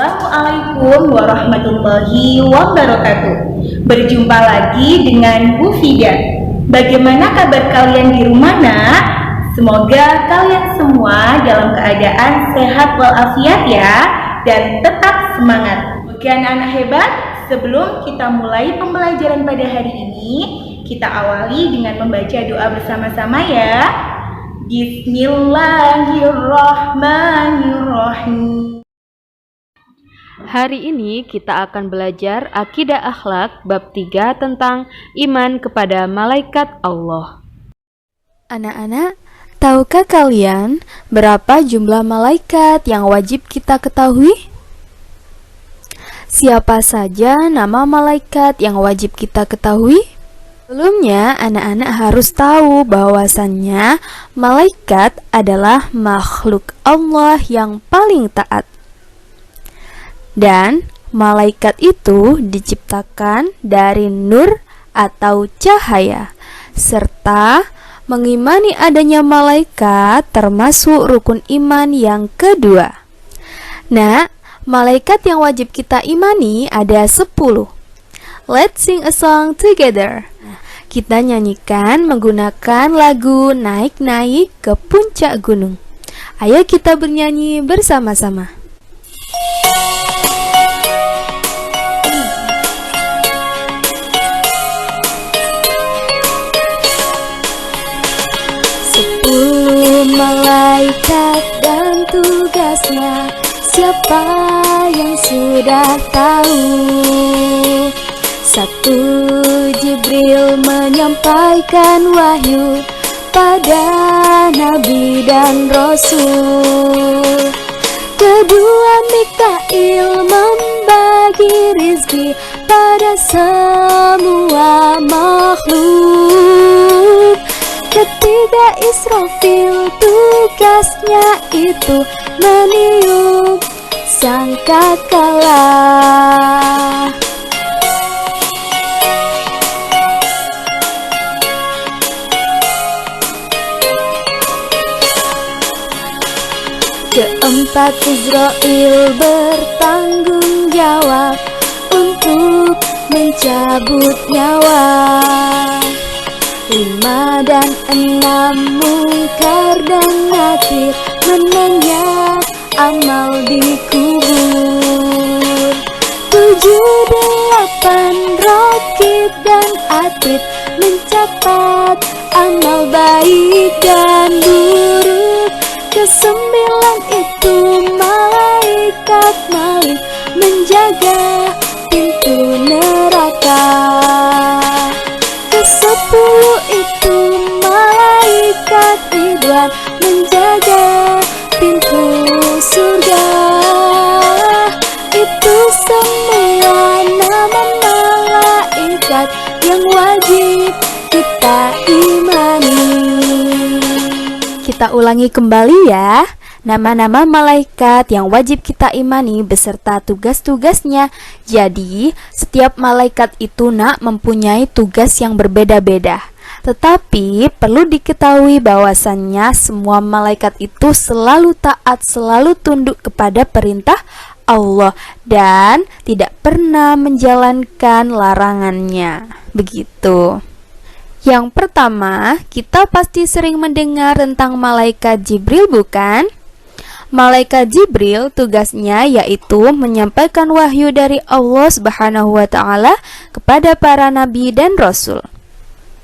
Assalamualaikum warahmatullahi wabarakatuh. Berjumpa lagi dengan Bu Fida. Bagaimana kabar kalian di rumah, Nak? Semoga kalian semua dalam keadaan sehat walafiat ya, dan tetap semangat. Oke anak-anak hebat, sebelum kita mulai pembelajaran pada hari ini, kita awali dengan membaca doa bersama-sama ya. Bismillahirrahmanirrahim. Hari ini kita akan belajar Akidah Akhlak bab 3 tentang iman kepada malaikat Allah. Anak-anak, tahukah kalian berapa jumlah malaikat yang wajib kita ketahui? Siapa saja nama malaikat yang wajib kita ketahui? Sebelumnya, anak-anak harus tahu bahwasannya malaikat adalah makhluk Allah yang paling taat. Dan malaikat itu diciptakan dari nur atau cahaya, serta mengimani adanya malaikat termasuk rukun iman yang kedua. Nah, malaikat yang wajib kita imani ada 10. Let's sing a song together. Kita nyanyikan menggunakan lagu Naik-naik ke Puncak Gunung. Ayo kita bernyanyi bersama-sama. Malaikat dan tugasnya, siapa yang sudah tahu? 1. Jibril menyampaikan wahyu pada Nabi dan Rasul. 2. Mikail membagi rizki pada semua makhluk. 3. Israfil tugasnya itu meniup sangkakala. 4. Israil bertanggung jawab untuk mencabut nyawa. 5 dan 6 Mungkar dan Nakir menanya amal di kubur. 7, 8 Raqib dan Atid mencatat amal baik dan buruk. 9 itu malaikat Malik menjaga pintu neraka. 10 itu malaikat Ridwan menjaga pintu surga. Itu semua nama malaikat yang wajib kita imani. Kita ulangi kembali ya. Nama-nama malaikat yang wajib kita imani beserta tugas-tugasnya. Jadi, setiap malaikat itu mempunyai tugas yang berbeda-beda. Tetapi, perlu diketahui bahwasannya semua malaikat itu selalu taat, selalu tunduk kepada perintah Allah dan tidak pernah menjalankan larangannya. Begitu. Yang pertama, kita pasti sering mendengar tentang malaikat Jibril, bukan? Malaikat Jibril tugasnya yaitu menyampaikan wahyu dari Allah Subhanahu wa taala kepada para nabi dan rasul.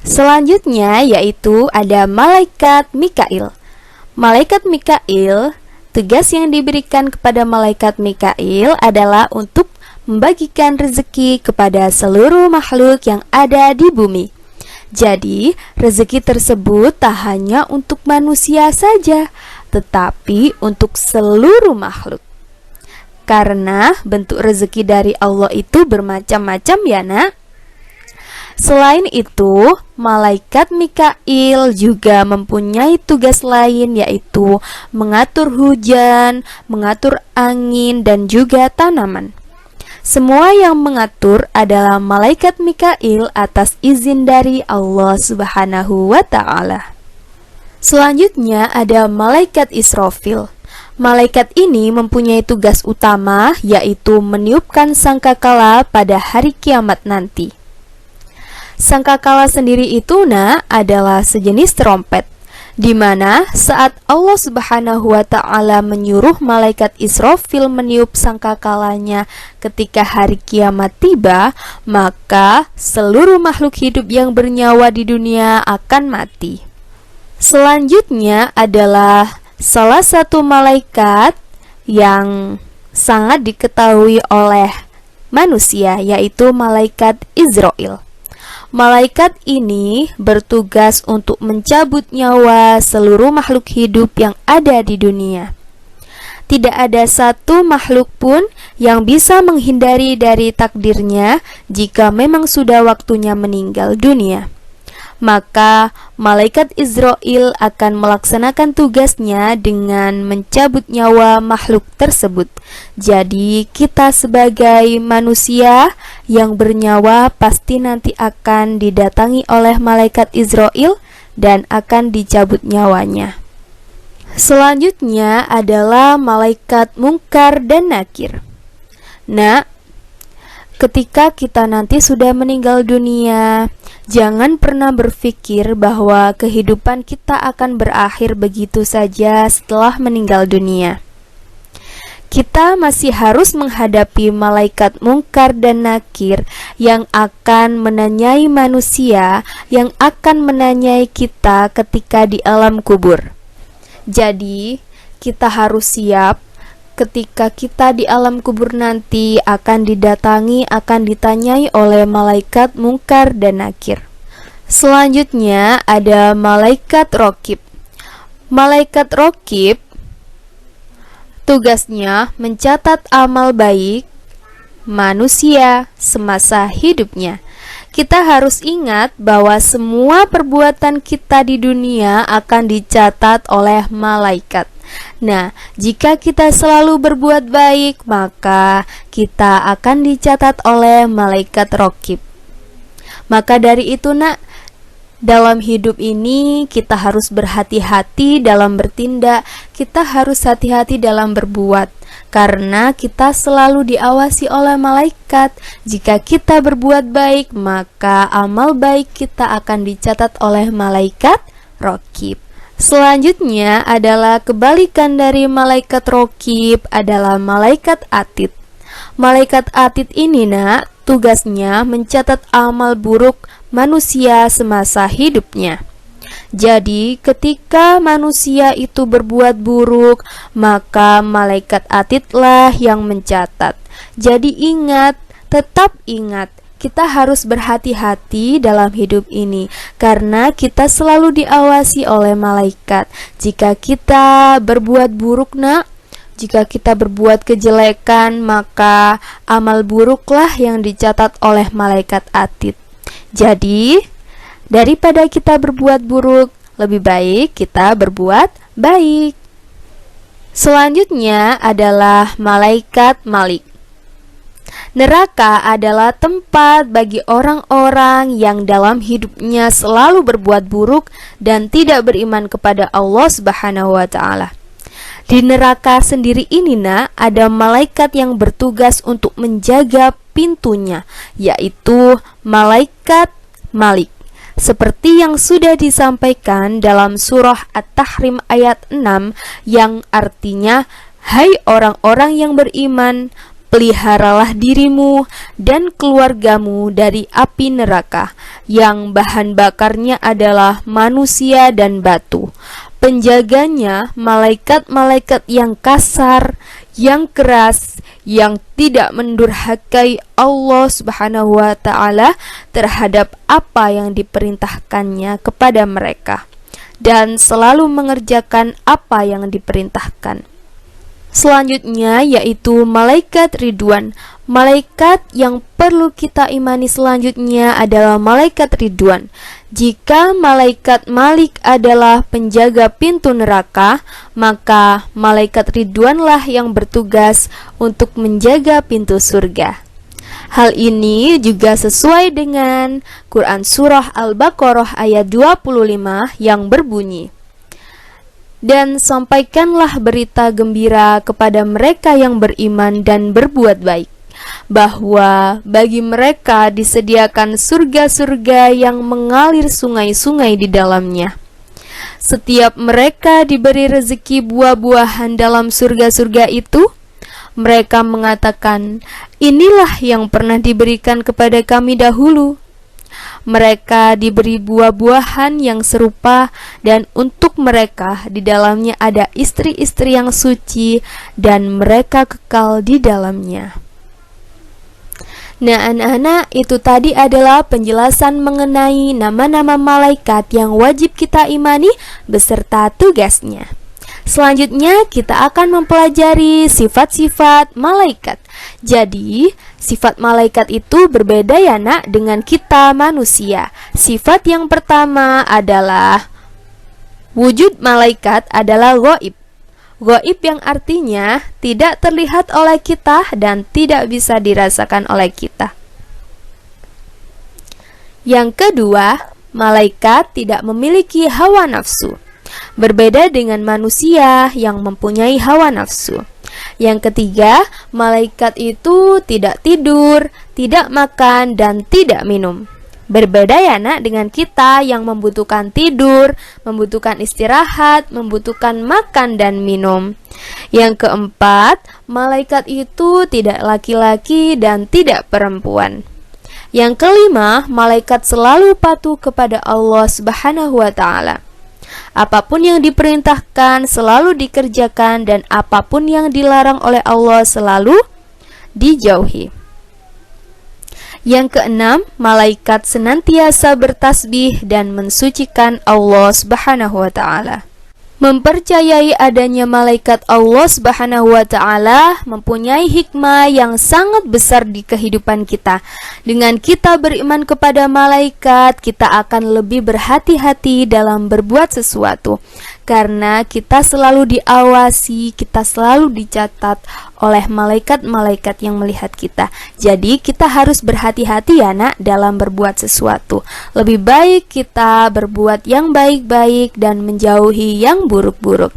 Selanjutnya yaitu ada malaikat Mikail. Malaikat Mikail, tugas yang diberikan kepada malaikat Mikail adalah untuk membagikan rezeki kepada seluruh makhluk yang ada di bumi. Jadi, rezeki tersebut tak hanya untuk manusia saja, tetapi untuk seluruh makhluk. Karena bentuk rezeki dari Allah itu bermacam-macam ya nak. Selain itu, malaikat Mikail juga mempunyai tugas lain yaitu mengatur hujan, mengatur angin, dan juga tanaman. Semua yang mengatur adalah malaikat Mikail atas izin dari Allah Subhanahu wa ta'ala. Selanjutnya ada malaikat Israfil. Malaikat ini mempunyai tugas utama, yaitu meniupkan sangkakala pada hari kiamat nanti. Sangkakala sendiri itu adalah sejenis trompet, di mana saat Allah Subhanahu wa Ta'ala menyuruh malaikat Israfil meniup sangkakalanya ketika hari kiamat tiba, maka seluruh makhluk hidup yang bernyawa di dunia akan mati. Selanjutnya adalah salah satu malaikat yang sangat diketahui oleh manusia, yaitu malaikat Izrail. Malaikat ini bertugas untuk mencabut nyawa seluruh makhluk hidup yang ada di dunia. Tidak ada satu makhluk pun yang bisa menghindari dari takdirnya jika memang sudah waktunya meninggal dunia. Maka malaikat Izrail akan melaksanakan tugasnya dengan mencabut nyawa makhluk tersebut. Jadi kita sebagai manusia yang bernyawa pasti nanti akan didatangi oleh malaikat Izrail dan akan dicabut nyawanya. Selanjutnya adalah malaikat Munkar dan Nakir. Ketika kita nanti sudah meninggal dunia, jangan pernah berpikir bahwa kehidupan kita akan berakhir begitu saja setelah meninggal dunia. Kita masih harus menghadapi malaikat Munkar dan Nakir yang akan menanyai manusia, yang akan menanyai kita ketika di alam kubur. Jadi, kita harus siap ketika kita di alam kubur nanti akan didatangi, akan ditanyai oleh malaikat Munkar dan Nakir. Selanjutnya ada malaikat Raqib. Malaikat Raqib tugasnya mencatat amal baik manusia semasa hidupnya. Kita harus ingat bahwa semua perbuatan kita di dunia akan dicatat oleh malaikat. Jika kita selalu berbuat baik, maka kita akan dicatat oleh malaikat Raqib. Maka dari itu dalam hidup ini kita harus berhati-hati dalam bertindak, kita harus hati-hati dalam berbuat, karena kita selalu diawasi oleh malaikat. Jika kita berbuat baik, maka amal baik kita akan dicatat oleh malaikat Raqib. Selanjutnya adalah kebalikan dari malaikat Raqib adalah malaikat Atid. Malaikat Atid ini tugasnya mencatat amal buruk manusia semasa hidupnya. Jadi ketika manusia itu berbuat buruk, maka malaikat Atidlah yang mencatat. Jadi tetap ingat, kita harus berhati-hati dalam hidup ini karena kita selalu diawasi oleh malaikat. Jika kita berbuat buruk jika kita berbuat kejelekan, maka amal buruklah yang dicatat oleh malaikat Atid. Jadi daripada kita berbuat buruk, lebih baik kita berbuat baik. Selanjutnya adalah malaikat Malik. Neraka adalah tempat bagi orang-orang yang dalam hidupnya selalu berbuat buruk dan tidak beriman kepada Allah Subhanahu wa Ta'ala. Di neraka sendiri ini ada malaikat yang bertugas untuk menjaga pintunya, yaitu malaikat Malik. Seperti yang sudah disampaikan dalam surah At-Tahrim ayat 6 yang artinya, "Hai orang-orang yang beriman, peliharalah dirimu dan keluargamu dari api neraka yang bahan bakarnya adalah manusia dan batu. Penjaganya malaikat-malaikat yang kasar, yang keras, yang tidak mendurhakai Allah Subhanahu wa Ta'ala terhadap apa yang diperintahkannya kepada mereka, dan selalu mengerjakan apa yang diperintahkan." Selanjutnya yaitu malaikat Ridwan. Malaikat yang perlu kita imani selanjutnya adalah malaikat Ridwan. Jika malaikat Malik adalah penjaga pintu neraka, maka malaikat Ridwanlah yang bertugas untuk menjaga pintu surga. Hal ini juga sesuai dengan Quran Surah Al-Baqarah ayat 25 yang berbunyi, Dan sampaikanlah berita gembira kepada mereka yang beriman dan berbuat baik, bahwa bagi mereka disediakan surga-surga yang mengalir sungai-sungai di dalamnya. Setiap mereka diberi rezeki buah-buahan dalam surga-surga itu, mereka mengatakan, inilah yang pernah diberikan kepada kami dahulu. Mereka diberi buah-buahan yang serupa, dan untuk mereka di dalamnya ada istri-istri yang suci, dan mereka kekal di dalamnya. Nah, anak-anak, itu tadi adalah penjelasan mengenai nama-nama malaikat yang wajib kita imani beserta tugasnya. Selanjutnya kita akan mempelajari sifat-sifat malaikat. Jadi, sifat malaikat itu berbeda ya nak dengan kita manusia. Sifat yang pertama adalah wujud malaikat adalah ghaib. Ghaib yang artinya tidak terlihat oleh kita dan tidak bisa dirasakan oleh kita. Yang kedua, malaikat tidak memiliki hawa nafsu. Berbeda dengan manusia yang mempunyai hawa nafsu. Yang ketiga, malaikat itu tidak tidur, tidak makan, dan tidak minum. Berbeda ya nak dengan kita yang membutuhkan tidur, membutuhkan istirahat, membutuhkan makan dan minum. Yang keempat, malaikat itu tidak laki-laki dan tidak perempuan. Yang kelima, malaikat selalu patuh kepada Allah Subhanahu wa Ta'ala. Apapun yang diperintahkan selalu dikerjakan, dan apapun yang dilarang oleh Allah selalu dijauhi. Yang keenam, malaikat senantiasa bertasbih dan mensucikan Allah Subhanahu wa Ta'ala. Mempercayai adanya malaikat Allah Subhanahu wa Ta'ala mempunyai hikmah yang sangat besar di kehidupan kita. Dengan kita beriman kepada malaikat, kita akan lebih berhati-hati dalam berbuat sesuatu, karena kita selalu diawasi, kita selalu dicatat oleh malaikat-malaikat yang melihat kita. Jadi kita harus berhati-hati ya nak dalam berbuat sesuatu. Lebih baik kita berbuat yang baik-baik dan menjauhi yang buruk-buruk.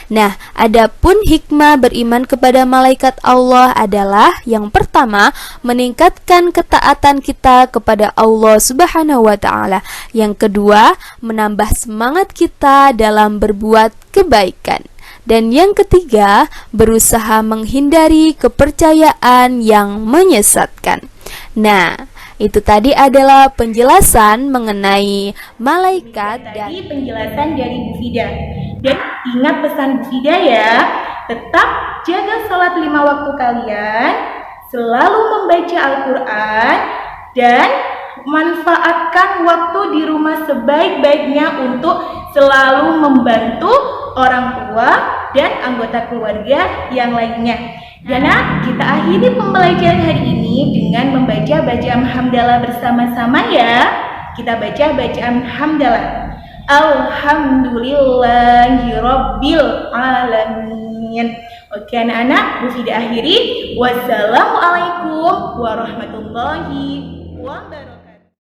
Nah, adapun hikmah beriman kepada malaikat Allah adalah yang pertama, meningkatkan ketaatan kita kepada Allah Subhanahu wa Ta'ala. Yang kedua, menambah semangat kita dalam berbuat kebaikan. Dan yang ketiga, berusaha menghindari kepercayaan yang menyesatkan. Nah, itu tadi adalah penjelasan mengenai malaikat. Tadi penjelasan dari Bu Fida. Dan ingat pesan Bu Fida ya, tetap jaga sholat 5 waktu kalian, selalu membaca Al-Quran, dan manfaatkan waktu di rumah sebaik-baiknya untuk selalu membantu orang tua dan anggota keluarga yang lainnya. Jana, kita akhiri pembelajaran hari ini dengan membaca bacaan hamdalah bersama-sama ya. Kita baca bacaan hamdalah. Alhamdulillahirabbil alamin. Oke anak-anak, Bu Fida akhiri. Wassalamualaikum warahmatullahi wabarakatuh.